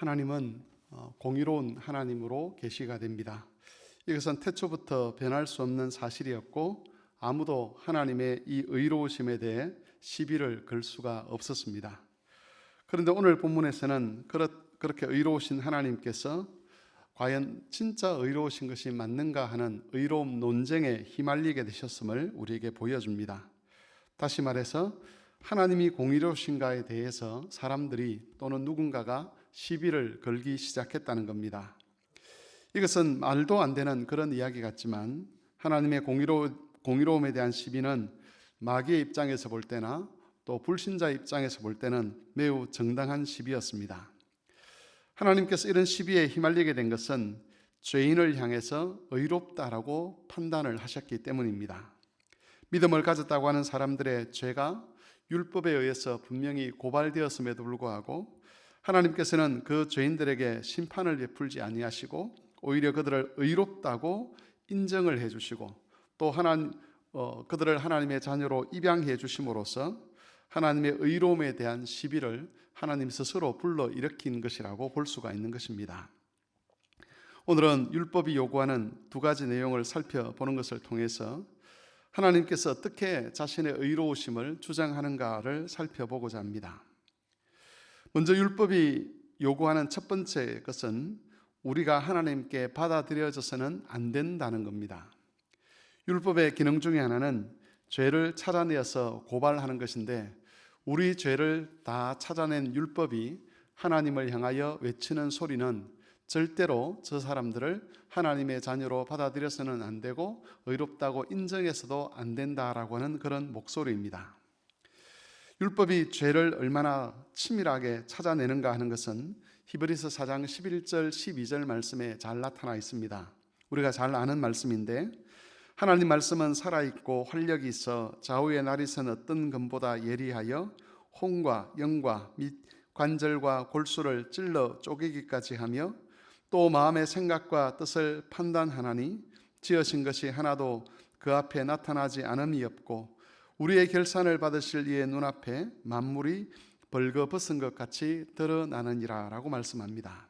하나님은 공의로운 하나님으로 계시가 됩니다. 이것은 태초부터 변할 수 없는 사실이었고 아무도 하나님의 이 의로우심에 대해 시비를 걸 수가 없었습니다. 그런데 오늘 본문에서는 그렇게 의로우신 하나님께서 과연 진짜 의로우신 것이 맞는가 하는 의로움 논쟁에 휘말리게 되셨음을 우리에게 보여줍니다. 다시 말해서 하나님이 공의로우신가에 대해서 사람들이 또는 누군가가 시비를 걸기 시작했다는 겁니다. 이것은 말도 안 되는 그런 이야기 같지만 하나님의 공의로움에 대한 시비는 마귀의 입장에서 볼 때나 또 불신자 입장에서 볼 때는 매우 정당한 시비였습니다. 하나님께서 이런 시비에 휘말리게 된 것은 죄인을 향해서 의롭다라고 판단을 하셨기 때문입니다. 믿음을 가졌다고 하는 사람들의 죄가 율법에 의해서 분명히 고발되었음에도 불구하고 하나님께서는 그 죄인들에게 심판을 베풀지 아니하시고 오히려 그들을 의롭다고 인정을 해주시고 또 그들을 하나님의 자녀로 입양해 주심으로써 하나님의 의로움에 대한 시비를 하나님 스스로 불러일으킨 것이라고 볼 수가 있는 것입니다. 오늘은 율법이 요구하는 두 가지 내용을 살펴보는 것을 통해서 하나님께서 어떻게 자신의 의로우심을 주장하는가를 살펴보고자 합니다. 먼저 율법이 요구하는 첫 번째 것은 우리가 하나님께 받아들여져서는 안 된다는 겁니다. 율법의 기능 중에 하나는 죄를 찾아내어서 고발하는 것인데 우리 죄를 다 찾아낸 율법이 하나님을 향하여 외치는 소리는 절대로 저 사람들을 하나님의 자녀로 받아들여서는 안 되고 의롭다고 인정해서도 안 된다라고 하는 그런 목소리입니다. 율법이 죄를 얼마나 치밀하게 찾아내는가 하는 것은 히브리서 4장 11절 12절 말씀에 잘 나타나 있습니다. 우리가 잘 아는 말씀인데 하나님 말씀은 살아있고 활력이 있어 좌우의 나리선 어떤 검보다 예리하여 혼과 영과 및 관절과 골수를 찔러 쪼개기까지 하며 또 마음의 생각과 뜻을 판단하나니 지으신 것이 하나도 그 앞에 나타나지 않음이 없고 우리의 결산을 받으실 이의 눈앞에 만물이 벌거벗은 것 같이 드러나느니라 라고 말씀합니다.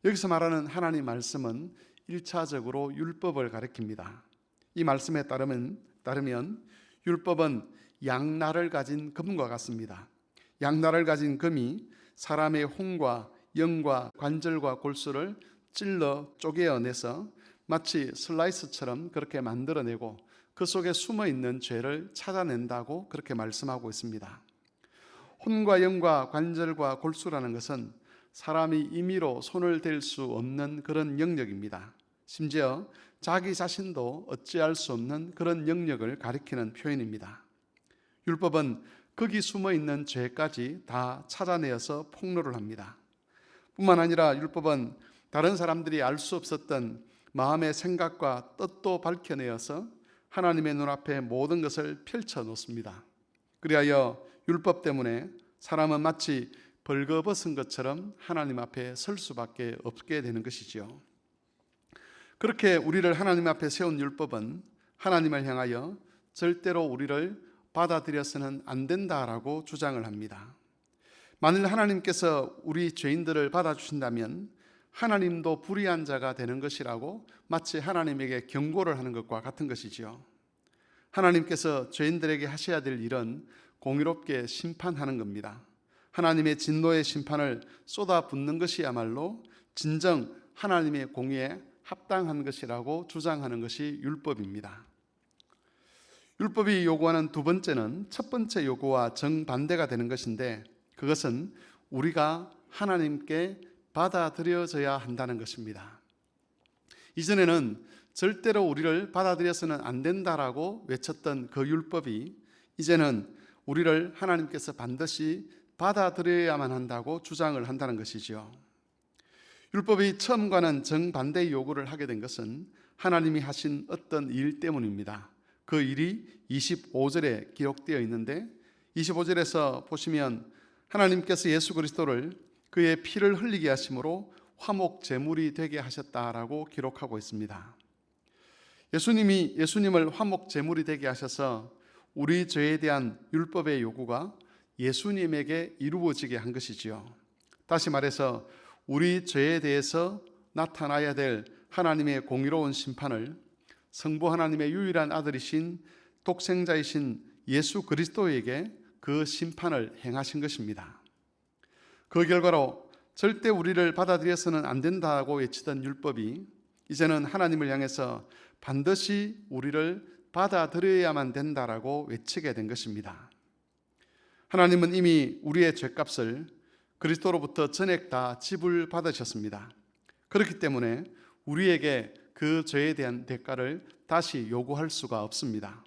여기서 말하는 하나님 말씀은 1차적으로 율법을 가리킵니다. 이 말씀에 따르면 율법은 양날을 가진 금과 같습니다. 양날을 가진 금이 사람의 혼과 영과 관절과 골수를 찔러 쪼개어내서 마치 슬라이스처럼 그렇게 만들어내고 그 속에 숨어있는 죄를 찾아낸다고 그렇게 말씀하고 있습니다. 혼과 영과 관절과 골수라는 것은 사람이 임의로 손을 댈 수 없는 그런 영역입니다. 심지어 자기 자신도 어찌할 수 없는 그런 영역을 가리키는 표현입니다. 율법은 거기 숨어있는 죄까지 다 찾아내어서 폭로를 합니다. 뿐만 아니라 율법은 다른 사람들이 알 수 없었던 마음의 생각과 뜻도 밝혀내어서 하나님의 눈앞에 모든 것을 펼쳐 놓습니다. 그리하여 율법 때문에 사람은 마치 벌거벗은 것처럼 하나님 앞에 설 수밖에 없게 되는 것이지요. 그렇게 우리를 하나님 앞에 세운 율법은 하나님을 향하여 절대로 우리를 받아들여서는 안 된다라고 주장을 합니다. 만일 하나님께서 우리 죄인들을 받아주신다면 하나님도 불의한 자가 되는 것이라고 마치 하나님에게 경고를 하는 것과 같은 것이지요. 하나님께서 죄인들에게 하셔야 될 일은 공의롭게 심판하는 겁니다. 하나님의 진노의 심판을 쏟아붓는 것이야말로 진정 하나님의 공의에 합당한 것이라고 주장하는 것이 율법입니다. 율법이 요구하는 두 번째는 첫 번째 요구와 정반대가 되는 것인데 그것은 우리가 하나님께 받아들여져야 한다는 것입니다. 이전에는 절대로 우리를 받아들여서는 안 된다라고 외쳤던 그 율법이 이제는 우리를 하나님께서 반드시 받아들여야만 한다고 주장을 한다는 것이죠. 율법이 처음과는 정반대의 요구를 하게 된 것은 하나님이 하신 어떤 일 때문입니다. 그 일이 25절에 기록되어 있는데 25절에서 보시면 하나님께서 예수 그리스도를 그의 피를 흘리게 하심으로 화목 제물이 되게 하셨다라고 기록하고 있습니다. 예수님을 화목 제물이 되게 하셔서 우리 죄에 대한 율법의 요구가 예수님에게 이루어지게 한 것이지요. 다시 말해서 우리 죄에 대해서 나타나야 될 하나님의 공의로운 심판을 성부 하나님의 유일한 아들이신 독생자이신 예수 그리스도에게 그 심판을 행하신 것입니다. 그 결과로 절대 우리를 받아들여서는 안 된다고 외치던 율법이 이제는 하나님을 향해서 반드시 우리를 받아들여야만 된다라고 외치게 된 것입니다. 하나님은 이미 우리의 죄값을 그리스도로부터 전액 다 지불받으셨습니다. 그렇기 때문에 우리에게 그 죄에 대한 대가를 다시 요구할 수가 없습니다.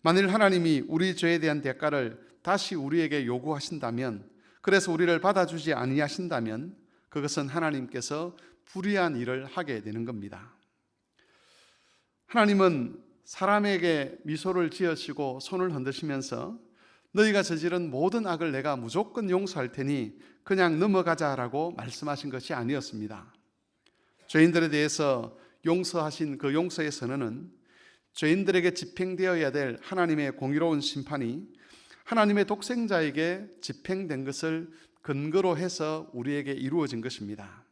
만일 하나님이 우리 죄에 대한 대가를 다시 우리에게 요구하신다면, 그래서 우리를 받아주지 아니하신다면 그것은 하나님께서 불의한 일을 하게 되는 겁니다. 하나님은 사람에게 미소를 지으시고 손을 흔드시면서 너희가 저지른 모든 악을 내가 무조건 용서할 테니 그냥 넘어가자라고 말씀하신 것이 아니었습니다. 죄인들에 대해서 용서하신 그 용서의 선언은 죄인들에게 집행되어야 될 하나님의 공의로운 심판이 하나님의 독생자에게 집행된 것을 근거로 해서 우리에게 이루어진 것입니다.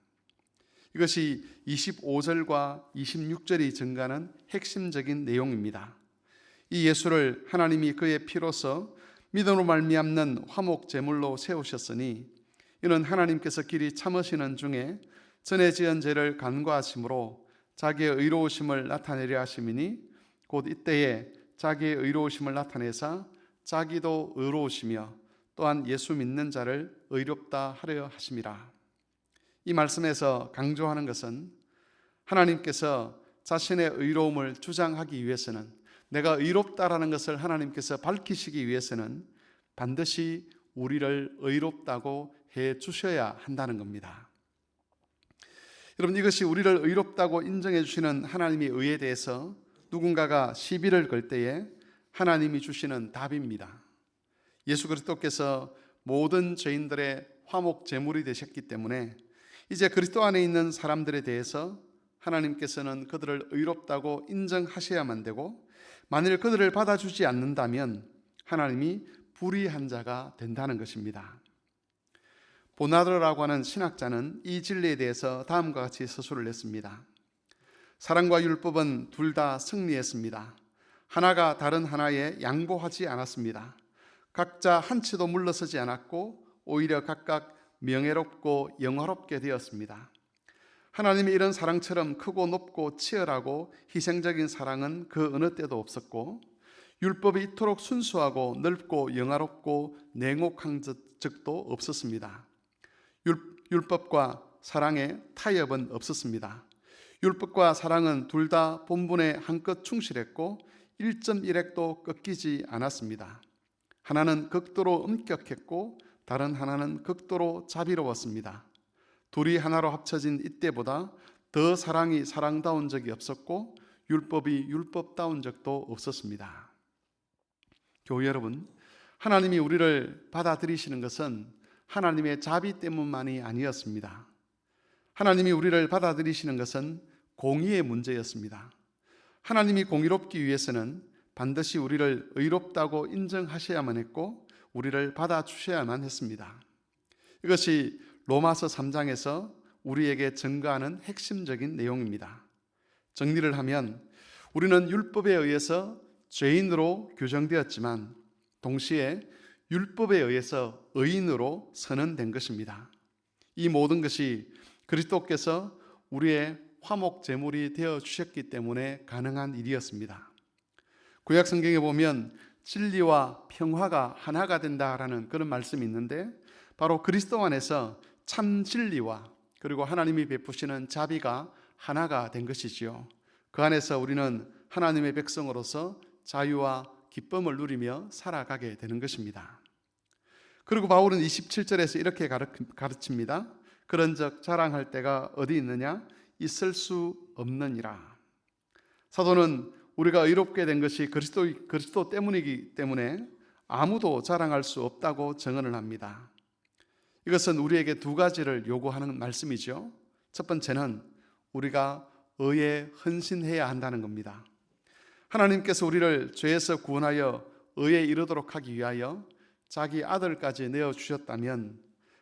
이것이 25절과 26절이 증가하는 핵심적인 내용입니다. 이 예수를 하나님이 그의 피로서 믿음으로 말미암는 화목 제물로 세우셨으니 이는 하나님께서 길이 참으시는 중에 전에 지은 죄를 간과하심으로 자기의 의로우심을 나타내려 하심이니 곧 이때에 자기의 의로우심을 나타내사 자기도 의로우시며 또한 예수 믿는 자를 의롭다 하려 하심이라. 이 말씀에서 강조하는 것은 하나님께서 자신의 의로움을 주장하기 위해서는, 내가 의롭다라는 것을 하나님께서 밝히시기 위해서는 반드시 우리를 의롭다고 해 주셔야 한다는 겁니다. 여러분, 이것이 우리를 의롭다고 인정해 주시는 하나님의 의에 대해서 누군가가 시비를 걸 때에 하나님이 주시는 답입니다. 예수 그리스도께서 모든 죄인들의 화목 제물이 되셨기 때문에 이제 그리스도 안에 있는 사람들에 대해서 하나님께서는 그들을 의롭다고 인정하셔야만 되고, 만일 그들을 받아주지 않는다면 하나님이 불의한 자가 된다는 것입니다. 보나드라고 하는 신학자는 이 진리에 대해서 다음과 같이 서술을 했습니다. 사랑과 율법은 둘 다 승리했습니다. 하나가 다른 하나에 양보하지 않았습니다. 각자 한치도 물러서지 않았고 오히려 각각 명예롭고 영화롭게 되었습니다. 하나님의 이런 사랑처럼 크고 높고 치열하고 희생적인 사랑은 그 어느 때도 없었고, 율법이 이토록 순수하고 넓고 영화롭고 냉혹한 적도 없었습니다. 율법과 사랑에 타협은 없었습니다. 율법과 사랑은 둘 다 본분에 한껏 충실했고 1.1핵도 꺾이지 않았습니다. 하나는 극도로 엄격했고 다른 하나는 극도로 자비로웠습니다. 둘이 하나로 합쳐진 이때보다 더 사랑이 사랑다운 적이 없었고 율법이 율법다운 적도 없었습니다. 교회 여러분, 하나님이 우리를 받아들이시는 것은 하나님의 자비 때문만이 아니었습니다. 하나님이 우리를 받아들이시는 것은 공의의 문제였습니다. 하나님이 공의롭기 위해서는 반드시 우리를 의롭다고 인정하셔야만 했고 우리를 받아주셔야만 했습니다. 이것이 로마서 3장에서 우리에게 증거하는 핵심적인 내용입니다. 정리를 하면 우리는 율법에 의해서 죄인으로 규정되었지만 동시에 율법에 의해서 의인으로 선언된 것입니다. 이 모든 것이 그리스도께서 우리의 화목 제물이 되어 주셨기 때문에 가능한 일이었습니다. 구약 성경에 보면 진리와 평화가 하나가 된다라는 그런 말씀이 있는데, 바로 그리스도 안에서 참 진리와 그리고 하나님이 베푸시는 자비가 하나가 된 것이지요. 그 안에서 우리는 하나님의 백성으로서 자유와 기쁨을 누리며 살아가게 되는 것입니다. 그리고 바울은 27절에서 이렇게 가르칩니다. 그런즉 자랑할 때가 어디 있느냐? 있을 수 없느니라. 사도는 우리가 의롭게 된 것이 그리스도 때문이기 때문에 아무도 자랑할 수 없다고 증언을 합니다. 이것은 우리에게 두 가지를 요구하는 말씀이죠. 첫 번째는 우리가 의에 헌신해야 한다는 겁니다. 하나님께서 우리를 죄에서 구원하여 의에 이르도록 하기 위하여 자기 아들까지 내어주셨다면,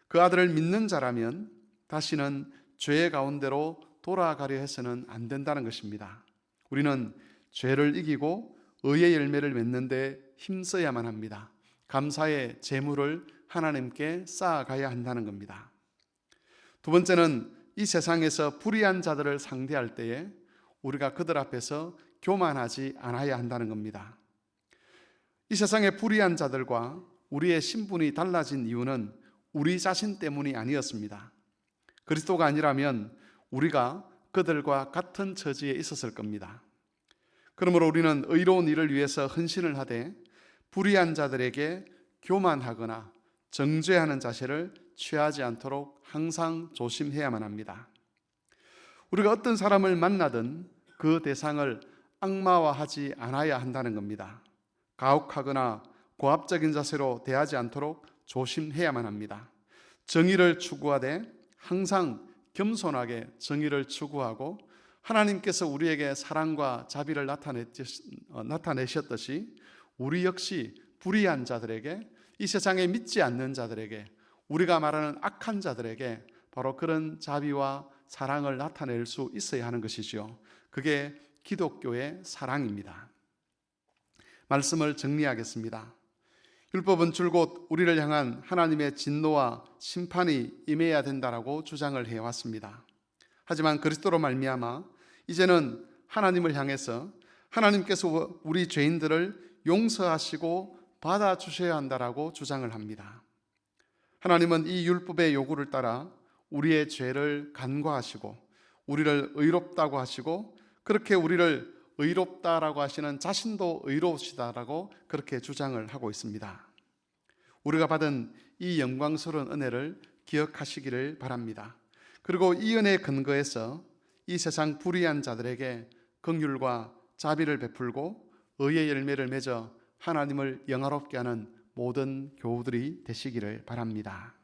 그 아들을 믿는 자라면 다시는 죄의 가운데로 돌아가려 해서는 안 된다는 것입니다. 우리는 죄를 이기고 의의 열매를 맺는 데 힘써야만 합니다. 감사의 제물을 하나님께 쌓아가야 한다는 겁니다. 두 번째는 이 세상에서 불의한 자들을 상대할 때에 우리가 그들 앞에서 교만하지 않아야 한다는 겁니다. 이 세상의 불의한 자들과 우리의 신분이 달라진 이유는 우리 자신 때문이 아니었습니다. 그리스도가 아니라면 우리가 그들과 같은 처지에 있었을 겁니다. 그러므로 우리는 의로운 일을 위해서 헌신을 하되 불의한 자들에게 교만하거나 정죄하는 자세를 취하지 않도록 항상 조심해야만 합니다. 우리가 어떤 사람을 만나든 그 대상을 악마화하지 않아야 한다는 겁니다. 가혹하거나 고압적인 자세로 대하지 않도록 조심해야만 합니다. 정의를 추구하되 항상 겸손하게 정의를 추구하고 하나님께서 우리에게 사랑과 자비를 나타내셨듯이 우리 역시 불의한 자들에게, 이 세상에 믿지 않는 자들에게, 우리가 말하는 악한 자들에게 바로 그런 자비와 사랑을 나타낼 수 있어야 하는 것이죠. 그게 기독교의 사랑입니다. 말씀을 정리하겠습니다. 율법은 줄곧 우리를 향한 하나님의 진노와 심판이 임해야 된다라고 주장을 해왔습니다. 하지만 그리스도로 말미암아 이제는 하나님을 향해서 하나님께서 우리 죄인들을 용서하시고 받아주셔야 한다라고 주장을 합니다. 하나님은 이 율법의 요구를 따라 우리의 죄를 간과하시고 우리를 의롭다고 하시고, 그렇게 우리를 의롭다라고 하시는 자신도 의로우시다라고 그렇게 주장을 하고 있습니다. 우리가 받은 이 영광스러운 은혜를 기억하시기를 바랍니다. 그리고 이 은혜에 근거해서 이 세상 불의한 자들에게 긍휼과 자비를 베풀고 의의 열매를 맺어 하나님을 영화롭게 하는 모든 교우들이 되시기를 바랍니다.